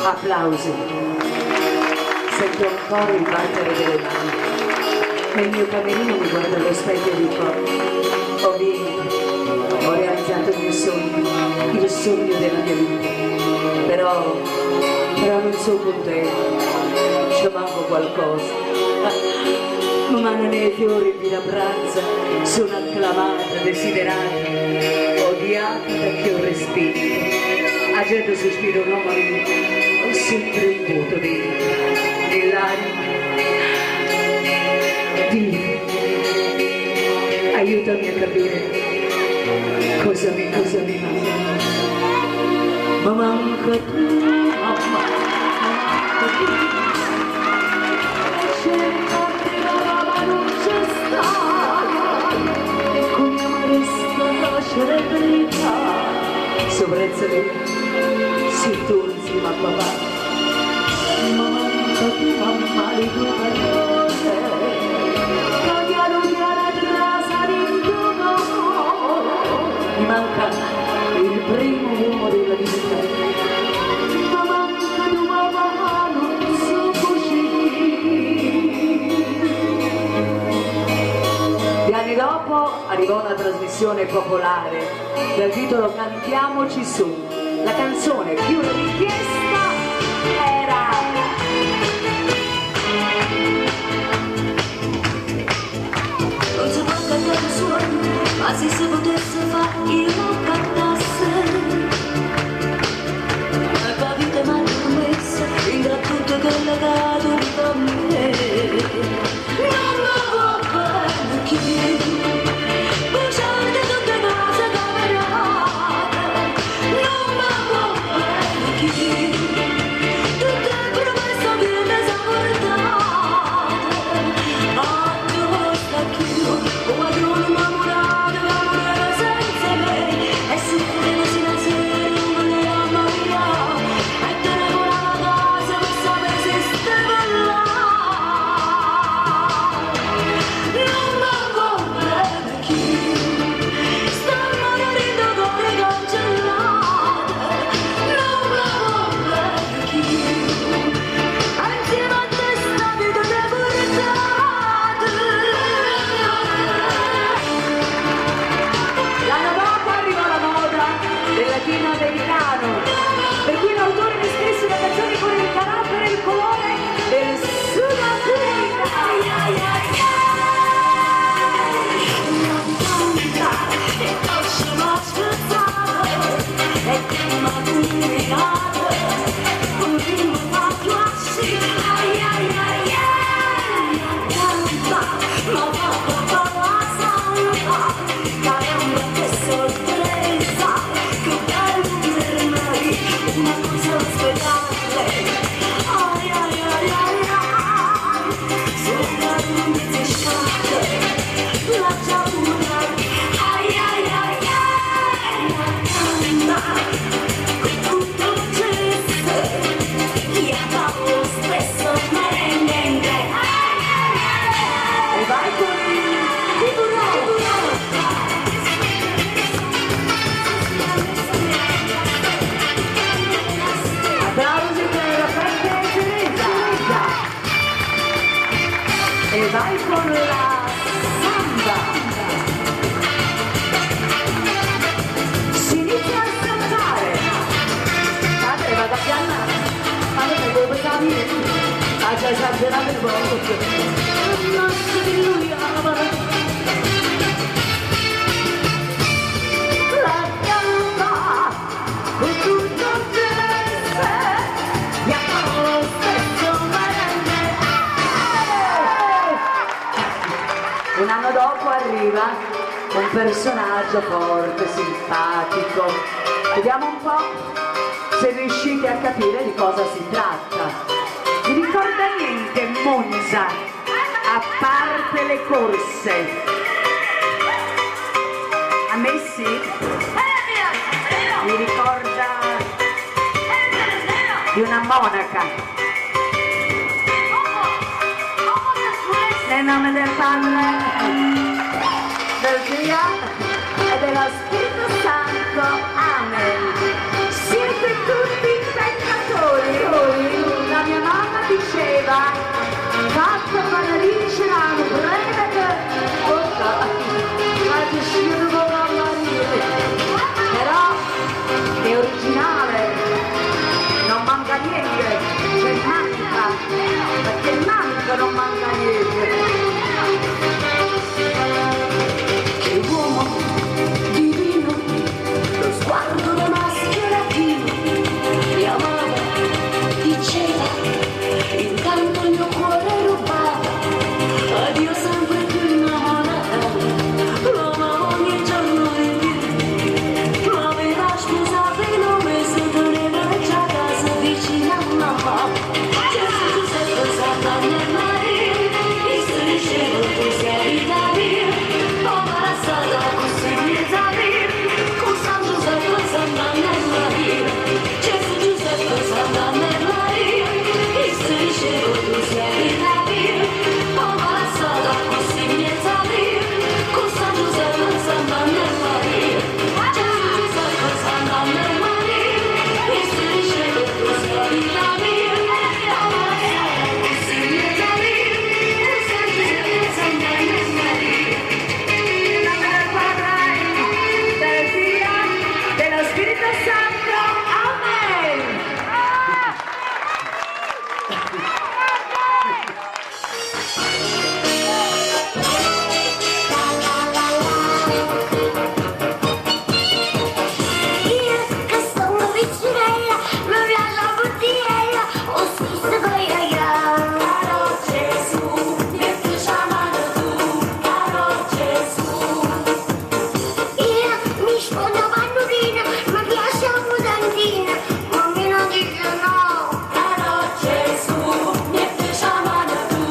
Applausi. Sento ancora il battere delle mani. Nel mio camerino mi guardo allo specchio e dico: ho vinto, ho realizzato il sogno della mia vita. Però non sono contento, ci manco qualcosa. Ma nei fiori in via Pranza sono acclamata, desiderata, odiata da chi ho respinto. A gente sospiro un uomo ho sempre un vuoto dentro, nell'anima. Dio, aiutami a capire cosa mi manca. Ma manca tu, mamma, manca tu. Cercate ma non c'è stata, e come amaresta lasciare verità. Sovrezza lui, si tu insieme a papà. Ma manca tu, mamma, le tue parole, cagliano chiara trasa di tuo. Mi manca il primo uomo della vita. Ma manca tu, mamma, non so così. Di anni dopo arrivò una trasmissione popolare dal titolo Cantiamoci su. La canzone più richiesta era non si può cantare suoni, ma se si potesse fare io cantasse. Ma la vita mi ha promessa in tutto che è legato di me. Non mi va bene chi bugiardi tutte cose camerate. Non mi va bene chi tutte promesse viene esaportate. A dove sta chiuso come di un innamorata che amore senza me. E si chiude così la sera come le mamma mia. E te ne vola la casa per sapere se stai là. Non mi va bene chi sta morendo con le cancellate. Non mi va bene chi insieme a te sta vita te portate. L'anno dopo arrivò la moda del latinoamericano, per cui l'autore ne scrisse una canzone con il carattere e il colore del Sudafrica. E facciamo ascoltare, e prima comunicare, prima faccio assi, canta, ma va la santa, caramba che sorpresa, che bello per noi, una cosa speciale, sopra l'undici scale, la giappura, la canta, con tutto il gesto, io fa lo stesso merengue, e vai con il tiburone. Applausi per la festa di Teresa. E vai con la samba. Si inizia a saltare. Padre, vado a piannare. Ma non devo pensare. Ha già esagerato il poco. Ammazza di lui, amore. La gamba con tutto il gesto, chiamano lo stesso merengue. Un anno dopo arriva un personaggio forte, simpatico. Vediamo un po' se riuscite a capire di cosa si tratta. Vi ricorda niente Monza, a parte le corse? A me sì. Mi ricorda di una monaca nel nome del Padre, del Figlio e dello Spirito Santo. Amen. Siete tutti peccatori. niente, che manca, perché manca, non manca niente. Che uomo divino, lo sguardo da mascheratino, mi amava, diceva, intanto il mio cuore rubava, ed io sempre più innamorata, lo amavo ogni giorno di più, lo aveva sposato in un mese, teneva già a casa vicino a mamma. Gesù Giuseppe Santa Maria, mi striscevo tu sei da Dio, ho barazzata così mi da Dio, con San Giuseppe Santa Maria, Gesù Giuseppe Santa Maria, mi striscevo tu sei da Dio, ho barazzata così mi da Dio, con San Giuseppe Santa Maria, Gesù Giuseppe Santa Maria, mi striscevo tu sei da Dio, ho barazzata così mi da Dio, con San Giuseppe Santa Maria. Nel Padre, del Figlio, dello Spirito Santo. Amen. Io che sono vicinella, non la bottiglia, ho scritto con caro Gesù, mi fai chiamare tu, caro Gesù. Io mi sposo bambina, mi piace un mutandina, ma mi non dice no, caro Gesù, mi fai chiamare tu,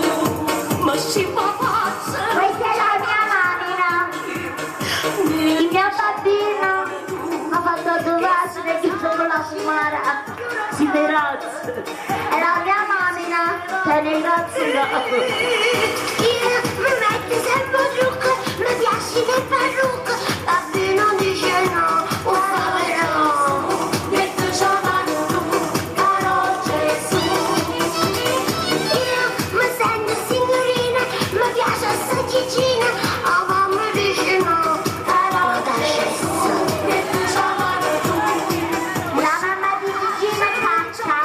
ma si fa pazza. Questa è la mia mamma. Il mio bambino ha fatto trovarsi nel chiuso con la sumara, si derazza. E la mia mamma te ne ringrazia. Io mi metto sempre trucco, mi piace le parrucche, bambino dice no, o fare no. Metto chiamare tu, caro Gesù. Io mi sento signorina, mi piace assaggiccina, a mamma dice no, caro Gesù. Metto chiamare tu, la mamma di Gina caccia,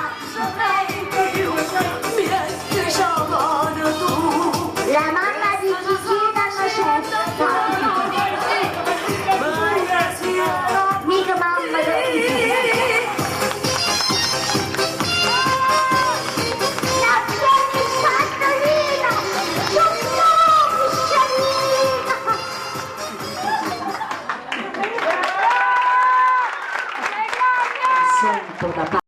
la mamma di Gigina non c'è, mica mamma di la piena Santolina, Sento da